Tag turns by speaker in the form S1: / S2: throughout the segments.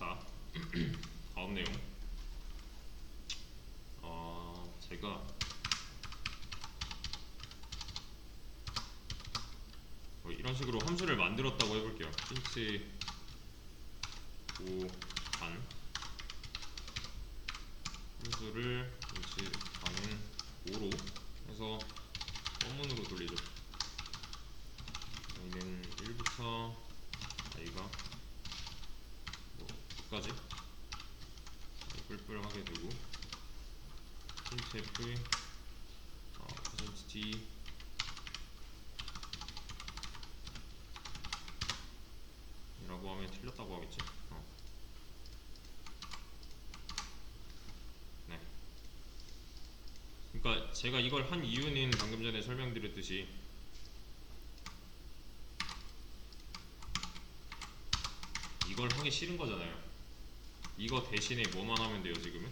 S1: 자, 다음 내용. 제가 이런 식으로 함수를 만들었다고 해볼게요. 프린트 5단 함수를 프린트 단은 5로 해서 원문으로 돌리죠. 여기는 1부터 i가 뭐 9까지 뿔뿔하게 되고 printf %d 이라고 하면 틀렸다고 하겠지. 네. 그러니까 제가 이걸 한 이유는 방금 전에 설명드렸듯이 이걸 하기 싫은 거잖아요. 이거 대신에 뭐만 하면 돼요, 지금은?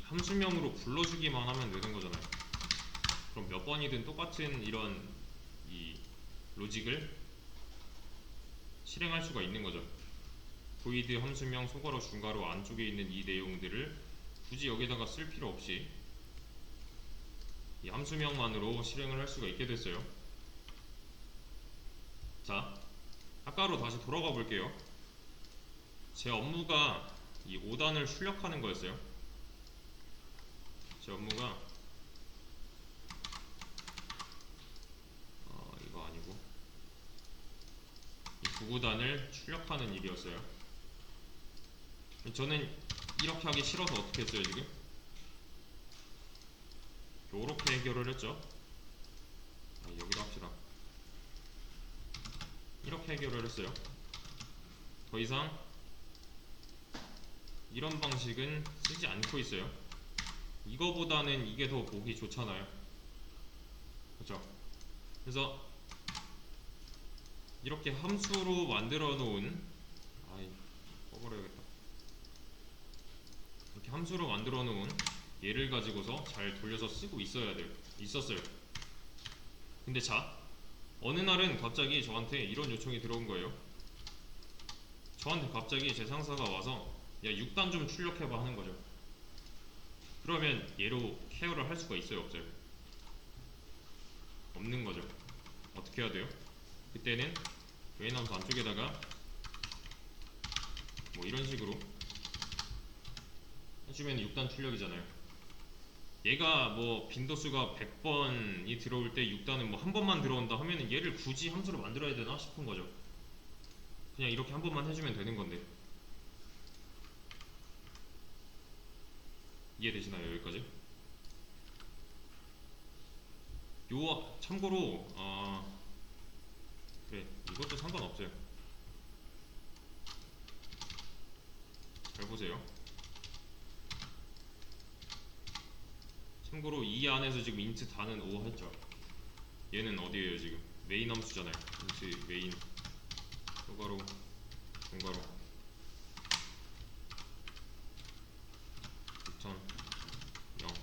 S1: 함수명으로 불러주기만 하면 되는 거잖아요. 그럼 몇 번이든 똑같은 이런 이 로직을 실행할 수가 있는 거죠. void 함수명 소괄호 중괄호 안쪽에 있는 이 내용들을 굳이 여기다가 쓸 필요 없이 이 함수명만으로 실행을 할 수가 있게 됐어요. 자, 아까로 다시 돌아가 볼게요. 제 업무가 이 5단을 출력하는 거였어요. 제 업무가 이거 아니고 이 9구단을 출력하는 일이었어요. 저는 이렇게 하기 싫어서 어떻게 했어요, 지금? 요렇게 해결을 했죠. 여기로 합시다. 이렇게 해결을 했어요. 더 이상 이런 방식은 쓰지 않고 있어요. 이거보다는 이게 더 보기 좋잖아요. 그렇죠? 그래서 이렇게 함수로 만들어 놓은 꺼버려야겠다. 이렇게 함수로 만들어 놓은 얘를 가지고서 잘 돌려서 쓰고 있었어요. 근데 자, 어느 날은 갑자기 저한테 이런 요청이 들어온 거예요. 저한테 갑자기 제 상사가 와서 야 6단 좀 출력해봐 하는 거죠. 그러면 얘로 케어를 할 수가 있어요, 없어요? 없는 거죠. 어떻게 해야 돼요? 그때는 메인 함수 안쪽에다가 뭐 이런 식으로 해주면 6단 출력이잖아요. 얘가 뭐 빈도수가 100번이 들어올 때 6단은 뭐 한 번만 들어온다 하면은 얘를 굳이 함수로 만들어야 되나 싶은 거죠. 그냥 이렇게 한 번만 해주면 되는 건데. 이해되시나요, 여기까지? 요 참고로 그래, 이것도 상관없어요. 잘 보세요. 참고로 이 안에서 지금 인트 다는 5 했죠. 얘는 어디에요, 지금? 메인 함수잖아요. 인트 메인 소괄호 중괄호 6000 0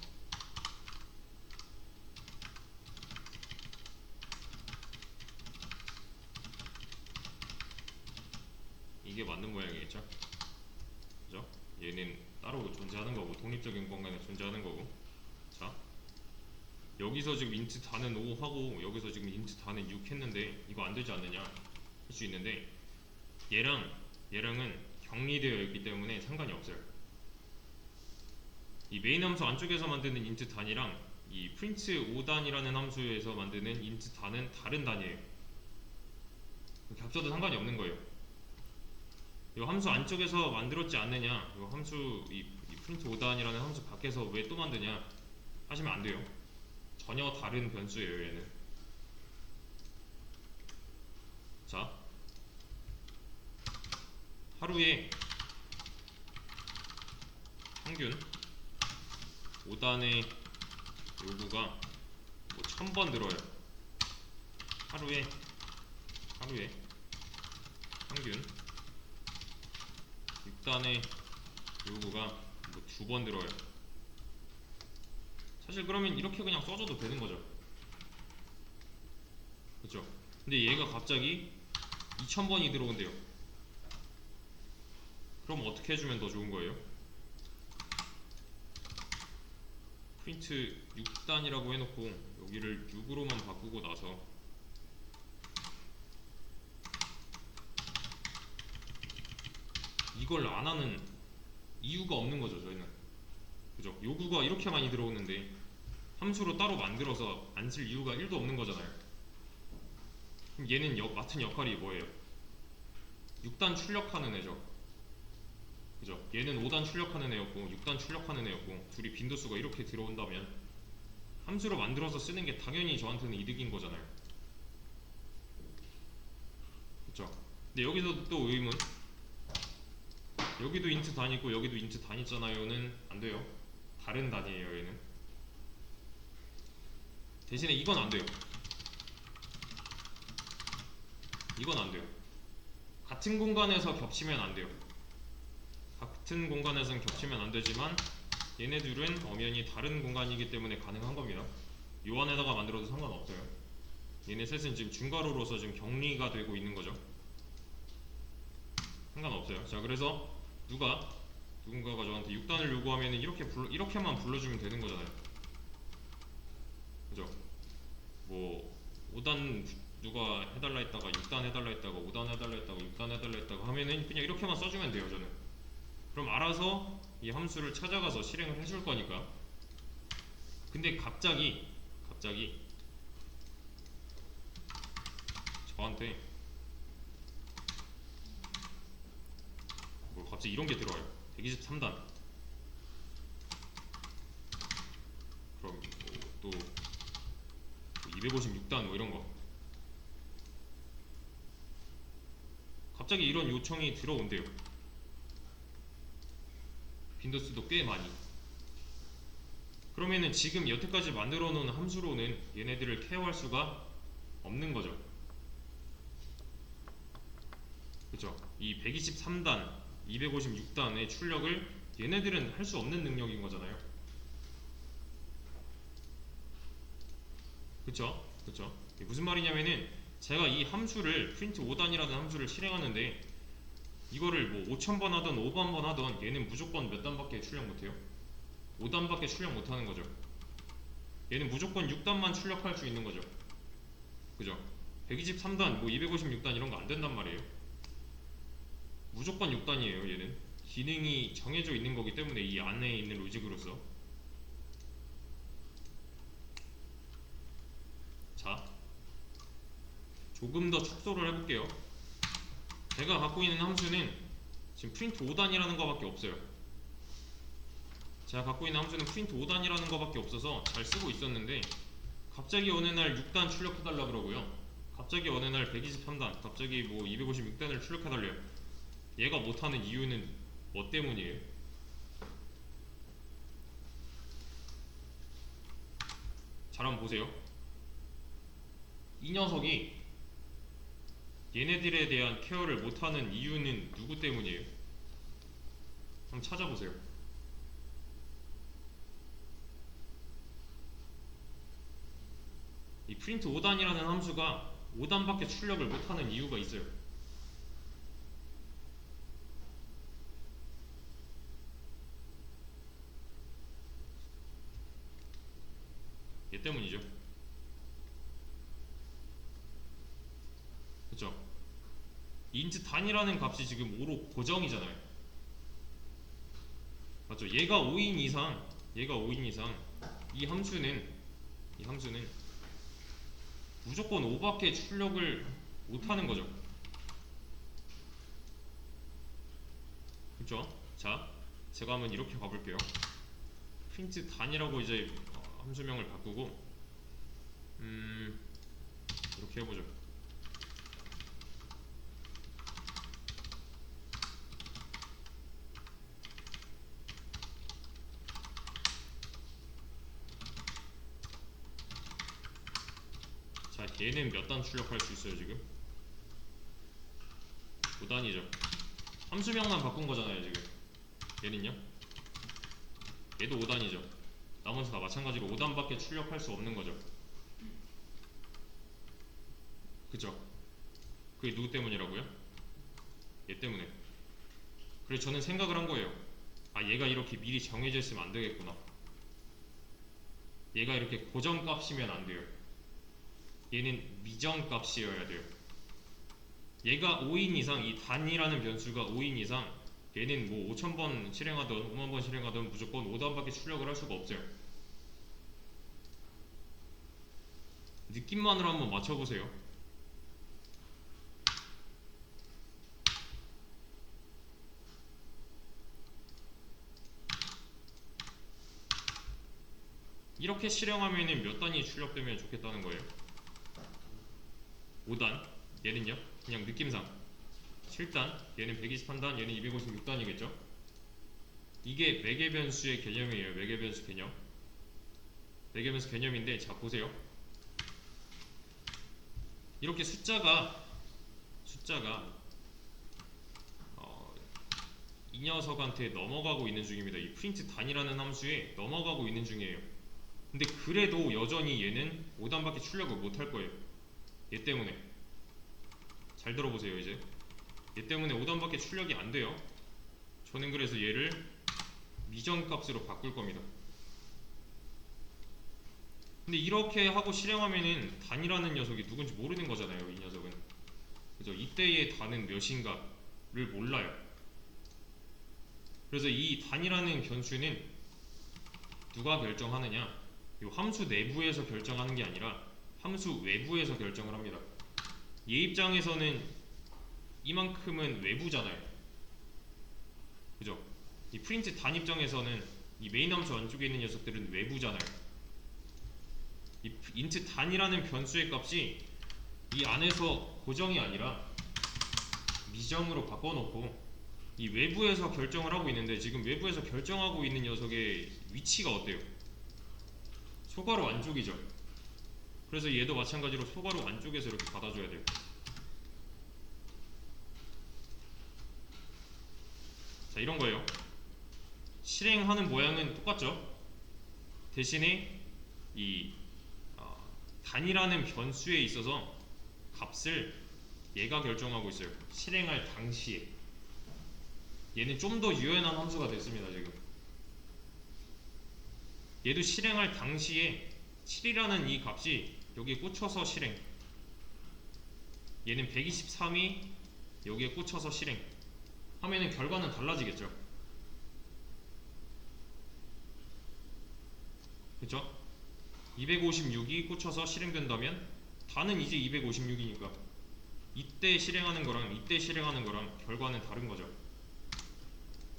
S1: 이게 맞는 모양이겠죠? 그죠? 얘는 따로 존재하는 거고 독립적인 공간에 존재하는 거고. 자, 여기서 지금 인트 다는 5 하고 여기서 지금 인트 다는 6 했는데 이거 안 되지 않느냐 할 수 있는데 얘랑은 격리되어 있기 때문에 상관이 없어요. 이 메인 함수 안쪽에서 만드는 인트 단이랑 이 print 5단이라는 함수에서 만드는 인트 단은 다른 단이에요. 겹쳐도 상관이 없는 거예요. 이 함수 안쪽에서 만들었지 않느냐, 이 함수 이 print 5단이라는 함수 밖에서 왜 또 만드냐 하시면 안 돼요. 전혀 다른 변수예요, 얘는. 자, 하루에 평균 5단의 요구가 뭐 1000번 들어요. 하루에 평균 6단의 요구가 뭐 2번 들어요. 사실 그러면 이렇게 그냥 써줘도 되는 거죠. 그쵸? 근데 얘가 갑자기 2000번이 들어온대요. 그럼 어떻게 해주면 더 좋은 거예요? 프린트 6단이라고 해놓고 여기를 6으로만 바꾸고 나서 이걸 안 하는 이유가 없는 거죠, 저희는. 그죠? 요구가 이렇게 많이 들어오는데 함수로 따로 만들어서 안 쓸 이유가 1도 없는 거잖아요. 그럼 얘는 맡은 역할이 뭐예요? 6단 출력하는 애죠. 그죠? 얘는 5단 출력하는 애였고 6단 출력하는 애였고 둘이 빈도수가 이렇게 들어온다면 함수로 만들어서 쓰는 게 당연히 저한테는 이득인 거잖아요. 그쵸? 근데 여기서 또 의문, 여기도 인트 단 있고 여기도 인트 단 있잖아요는 안 돼요. 다른 단이에요, 얘는. 대신에 이건 안 돼요. 이건 안 돼요. 같은 공간에서 겹치면 안 돼요. 같은 공간에서는 겹치면 안 되지만 얘네들은 엄연히 다른 공간이기 때문에 가능한 겁니다. 요 안에다가 만들어도 상관없어요. 얘네 셋은 지금 중괄호로서 지금 격리가 되고 있는 거죠. 상관없어요. 자, 그래서 누군가가 저한테 6단을 요구하면 이렇게만 불러주면 되는 거잖아요. 그죠? 뭐 5단 누가 해달라 했다가 6단 해달라 했다가 5단 해달라 했다가 6단 해달라 했다가 하면은 그냥 이렇게만 써주면 돼요, 저는. 그럼 알아서 이 함수를 찾아가서 실행을 해줄 거니까. 근데 갑자기 저한테 뭐 갑자기 이런 게 들어와요. 123단. 그럼 또 256단 뭐 이런 거. 갑자기 이런 요청이 들어온대요. 빈도수도 꽤 많이. 그러면은 지금 여태까지 만들어 놓은 함수로는 얘네들을 케어할 수가 없는 거죠. 그쵸? 이 123단, 256단의 출력을 얘네들은 할 수 없는 능력인 거잖아요. 그쵸? 그쵸? 이게 무슨 말이냐면은 제가 이 함수를 프린트 5단이라는 함수를 실행하는데 이거를 뭐 5000번 하던 5만번 하던 얘는 무조건 몇 단밖에 출력 못해요? 5단밖에 출력 못하는 거죠. 얘는 무조건 6단만 출력할 수 있는 거죠. 그죠? 123단, 뭐 256단 이런 거 안 된단 말이에요. 무조건 6단이에요, 얘는. 기능이 정해져 있는 거기 때문에 이 안에 있는 로직으로서. 자, 조금 더 축소를 해볼게요. 제가 갖고 있는 함수는 지금 프린트 5단이라는 거밖에 없어요. 제가 갖고 있는 함수는 프린트 5단이라는 거밖에 없어서 잘 쓰고 있었는데 갑자기 어느 날 6단 출력해달라 그러고요. 갑자기 어느 날 123단, 갑자기 뭐 256단을 출력해달래요. 얘가 못하는 이유는 뭐 때문이에요? 잘 한번 보세요. 이 녀석이 얘네들에 대한 케어를 못하는 이유는 누구 때문이에요? 한번 찾아보세요. 이 프린트 5단이라는 함수가 5단밖에 출력을 못하는 이유가 있어요. 얘 때문이죠. 그쵸? 인트 단이라는 값이 지금 5로 고정이잖아요. 맞죠? 얘가 5인 이상 이 함수는 무조건 5밖에 출력을 못하는 거죠. 그쵸? 자, 제가 한번 이렇게 가볼게요. 프린트 단이라고 이제 함수명을 바꾸고 이렇게 해보죠. 자, 얘는 몇 단 출력할 수 있어요 지금? 5단이죠. 함수명만 바꾼 거잖아요 지금. 얘는요? 얘도 5단이죠. 나머지 다 마찬가지로 5단밖에 출력할 수 없는 거죠. 그죠? 그게 누구 때문이라고요? 얘 때문에. 그래서 저는 생각을 한 거예요. 아, 얘가 이렇게 미리 정해져 있으면 안 되겠구나. 얘가 이렇게 고정값이면 안 돼요. 얘는 미정값이어야 돼요. 얘가 5인 이상, 이 단이라는 변수가 5인 이상, 얘는 뭐 5,000번 실행하든 5만 번 실행하든 무조건 5단밖에 출력을 할 수가 없어요. 느낌만으로 한번 맞춰보세요. 이렇게 실행하면 몇 단위 출력되면 좋겠다는 거예요? 5단. 얘는요? 그냥 느낌상 7단, 얘는 123단, 얘는 256단이겠죠? 이게 매개 변수의 개념이에요. 매개 변수 개념. 매개 변수 개념인데, 자 보세요. 이렇게 숫자가 이 녀석한테 넘어가고 있는 중입니다. 이 프린트 단이라는 함수에 넘어가고 있는 중이에요. 근데 그래도 여전히 얘는 5단밖에 출력을 못할 거예요. 얘 때문에. 잘 들어보세요. 이제 얘 때문에 5단밖에 출력이 안 돼요. 저는 그래서 얘를 미정값으로 바꿀 겁니다. 근데 이렇게 하고 실행하면은 단이라는 녀석이 누군지 모르는 거잖아요. 이 녀석은. 그죠? 이때의 단은 몇인가를 몰라요. 그래서 이 단이라는 변수는 누가 결정하느냐? 이 함수 내부에서 결정하는 게 아니라 함수 외부에서 결정을 합니다. 얘 입장에서는 이만큼은 외부잖아요. 그죠? 이 프린트 단 입장에서는 이 메인 함수 안쪽에 있는 녀석들은 외부잖아요. 이 int 단이라는 변수의 값이 이 안에서 고정이 아니라 미정으로 바꿔놓고 이 외부에서 결정을 하고 있는데, 지금 외부에서 결정하고 있는 녀석의 위치가 어때요? 소괄호 안쪽이죠. 그래서 얘도 마찬가지로 소괄호 안쪽에서 이렇게 받아줘야 돼요. 자, 이런 거예요. 실행하는 모양은 똑같죠. 대신에 이 단이라는 변수에 있어서 값을 얘가 결정하고 있어요. 실행할 당시에. 얘는 좀 더 유연한 함수가 됐습니다. 지금 얘도 실행할 당시에 7이라는 이 값이 여기에 꽂혀서 실행, 얘는 123이 여기에 꽂혀서 실행 하면은 결과는 달라지겠죠. 그쵸? 256이 꽂혀서 실행된다면 단은 이제 256이니까 이때 실행하는 거랑 이때 실행하는 거랑 결과는 다른 거죠.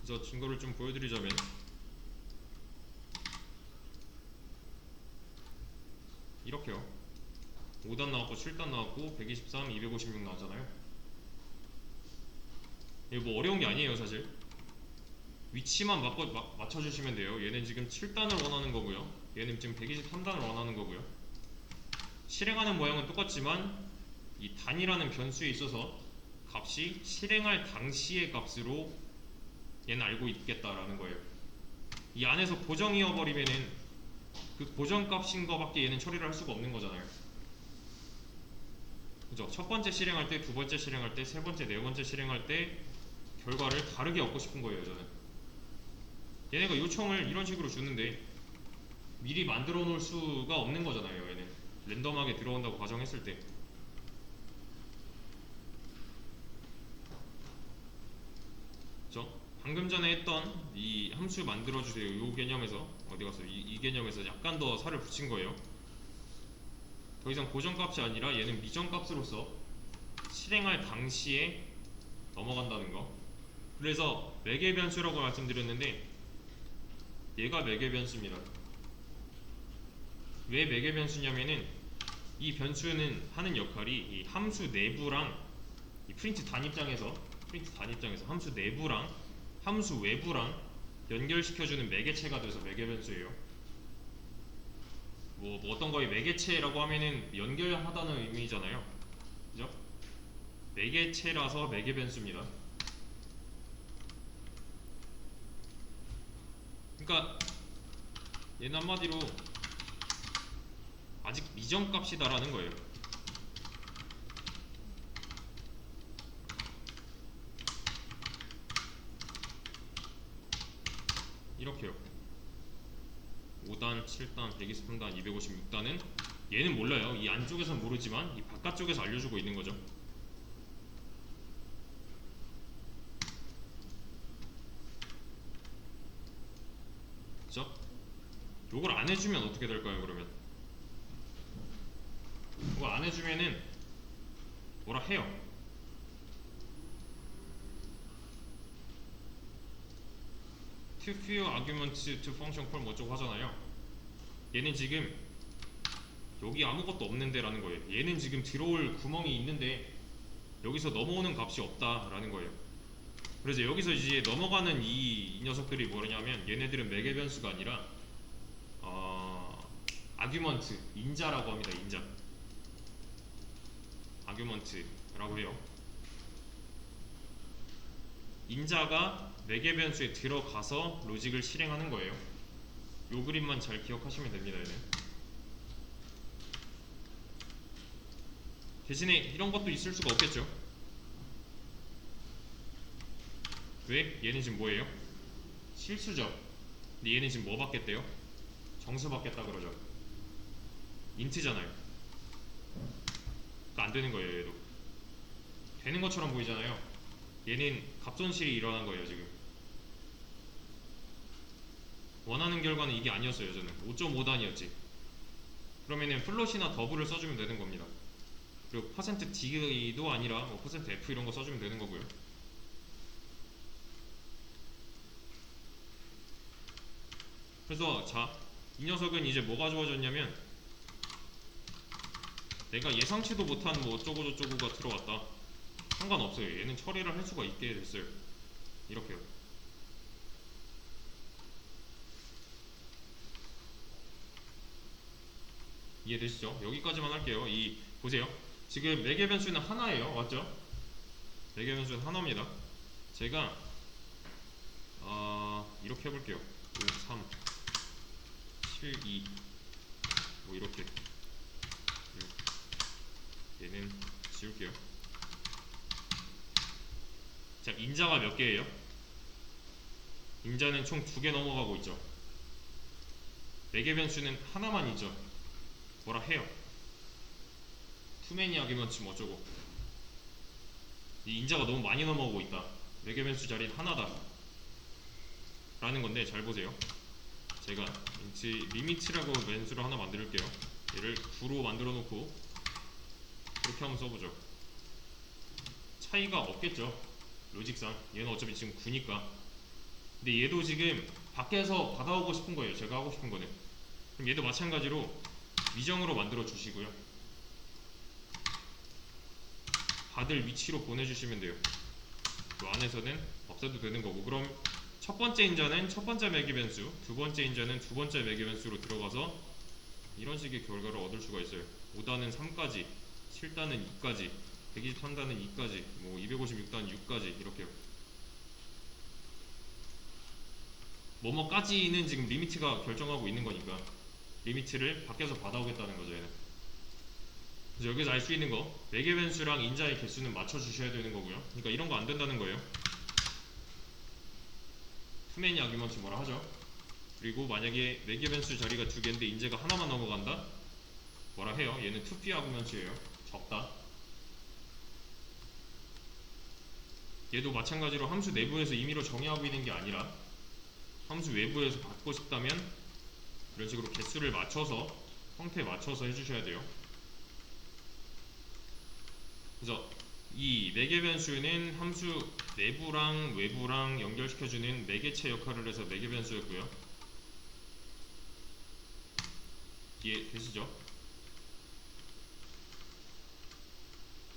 S1: 그래서 증거를 좀 보여드리자면, 이렇게요. 5단 나왔고 7단 나왔고 123, 256 나왔잖아요. 이거 뭐 어려운 게 아니에요. 사실 위치만 맞춰주시면 돼요. 얘는 지금 7단을 원하는 거고요, 얘는 지금 123단을 원하는 거고요. 실행하는 모양은 똑같지만 이 단이라는 변수에 있어서 값이 실행할 당시의 값으로 얘는 알고 있겠다라는 거예요. 이 안에서 고정이어버리면은 그 고정값인 거밖에 얘는 처리를 할 수가 없는 거잖아요. 그죠? 첫 번째 실행할 때, 두 번째 실행할 때, 세 번째, 네 번째 실행할 때 결과를 다르게 얻고 싶은 거예요. 저는 얘네가 요청을 이런 식으로 주는데 미리 만들어 놓을 수가 없는 거잖아요. 얘는 랜덤하게 들어온다고 가정했을 때. 그죠? 방금 전에 했던 이 함수 만들어주세요, 이 개념에서 어디갔어요? 이 개념에서 약간 더 살을 붙인 거예요. 더 이상 고정값이 아니라 얘는 미정값으로서 실행할 당시에 넘어간다는 거. 그래서 매개 변수라고 말씀드렸는데 얘가 매개 변수입니다. 왜 매개 변수냐면은 이 변수는 하는 역할이 이 함수 내부랑 이 프린트 단 입장에서 함수 내부랑 함수 외부랑 연결시켜주는 매개체가 돼서 매개 변수예요. 뭐 어떤 거에 매개체라고 하면은 연결하다는 의미잖아요. 그죠? 매개체라서 매개 변수입니다. 그러니까 얘는 한마디로 아직 미정값이다라는 거예요. 이렇게요. 5단, 7단, 123단, 256단은 얘는 몰라요. 이 안쪽에선 모르지만 이 바깥쪽에서 알려주고 있는 거죠. 그죠? 요걸 안 해주면 어떻게 될까요? 그러면 이거 안 해주면은 뭐라 해요. To few arguments to function call 뭐 어쩌고 하잖아요. 얘는 지금 여기 아무것도 없는데 라는 거예요. 얘는 지금 들어올 구멍이 있는데 여기서 넘어오는 값이 없다 라는 거예요. 그래서 여기서 이제 넘어가는 이 녀석들이 뭐냐면 얘네들은 매개 변수가 아니라 아규먼트, 인자라고 합니다. 인자. 아규먼트라고 해요. 인자가 매개 변수에 들어가서 로직을 실행하는 거예요. 요 그림만 잘 기억하시면 됩니다. 얘는. 대신에 이런 것도 있을 수가 없겠죠. 왜? 얘는 지금 뭐예요? 실수죠. 근데 얘는 지금 뭐 받겠대요? 정수 받겠다 그러죠. 인트잖아요. 그러니까 안 되는 거예요. 얘도 되는 것처럼 보이잖아요. 얘는 값손실이 일어난 거예요. 지금 원하는 결과는 이게 아니었어요. 저는 5.5단이었지. 그러면은 플롯이나 더블을 써주면 되는 겁니다. 그리고 %d도 아니라 뭐 %f 이런 거 써주면 되는 거고요. 그래서 자, 이 녀석은 이제 뭐가 좋아졌냐면 내가 예상치도 못한 뭐 어쩌고저쩌고가 들어왔다. 상관없어요. 얘는 처리를 할 수가 있게 됐어요. 이렇게요. 이해되시죠? 여기까지만 할게요. 이 보세요. 지금 매개 변수는 하나예요. 맞죠? 매개 변수는 하나입니다. 제가 이렇게 해볼게요. 5, 3, 7, 2 뭐 이렇게 얘는 지울게요. 자, 인자가 몇 개예요? 인자는 총 2개 넘어가고 있죠. 매개 변수는 하나만 있죠. 뭐라 해요? 투매니 아규먼트 뭐 어쩌고. 이 인자가 너무 많이 넘어가고 있다. 매개 변수 자리는 하나다 라는 건데 잘 보세요. 제가 인트 리미트라고 변수를 하나 만들게요. 얘를 9로 만들어 놓고 이렇게 한번 써보죠. 차이가 없겠죠. 로직상 얘는 어차피 지금 9니까. 근데 얘도 지금 밖에서 받아오고 싶은 거예요. 제가 하고 싶은 거는. 그럼 얘도 마찬가지로 위정으로 만들어 주시고요. 받을 위치로 보내주시면 돼요. 그 안에서는 없애도 되는 거고. 그럼 첫 번째 인자는 첫 번째 매개 변수, 두 번째 인자는 두 번째 매개 변수로 들어가서 이런 식의 결과를 얻을 수가 있어요. 5단은 3까지, 7단은 2까지, 123단은 2까지, 뭐 256단 6까지 이렇게요. 뭐뭐까지는 지금 리미트가 결정하고 있는 거니까 리미트를 밖에서 받아오겠다는 거죠. 얘는. 그래서 여기서 알 수 있는 거 매개 변수랑 인자의 개수는 맞춰주셔야 되는 거고요. 그러니까 이런 거 안 된다는 거예요. 투매니 아규먼트 뭐라 하죠. 그리고 만약에 매개 변수 자리가 2개인데 인재가 하나만 넘어간다? 뭐라 해요? 얘는 투피 아규먼트예요. 적다. 얘도 마찬가지로 함수 내부에서 임의로 정의하고 있는 게 아니라 함수 외부에서 받고 싶다면 이런 식으로 개수를 맞춰서 형태에 맞춰서 해주셔야 돼요. 그래서 이 매개 변수는 함수 내부랑 외부랑 연결시켜주는 매개체 역할을 해서 매개 변수였고요. 이해되시죠?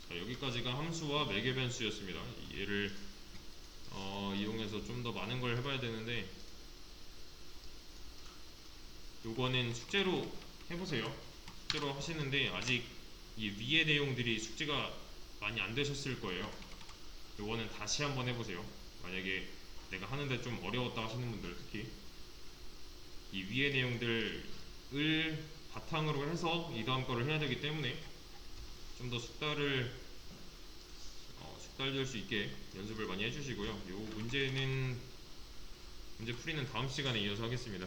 S1: 자, 여기까지가 함수와 매개 변수였습니다. 얘를 이용해서 좀 더 많은 걸 해봐야 되는데 요거는 숙제로 해보세요. 숙제로 하시는데 아직 이 위의 내용들이 숙제가 많이 안 되셨을 거예요. 요거는 다시 한번 해보세요. 만약에 내가 하는데 좀 어려웠다 하시는 분들 특히 이 위의 내용들을 바탕으로 해서 이 다음 거를 해야 되기 때문에 좀 더 숙달될 수 있게 연습을 많이 해주시고요. 요 문제는 문제 풀이는 다음 시간에 이어서 하겠습니다.